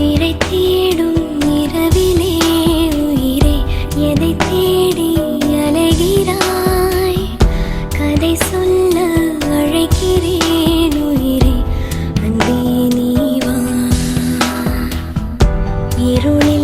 இறை தேடும் இரவிலே உயிரே எதை தேடி அலைகிறாய் கதை சொல்ல அழைக்கிறேன் உயிரே அன்பே நீ வா இருளே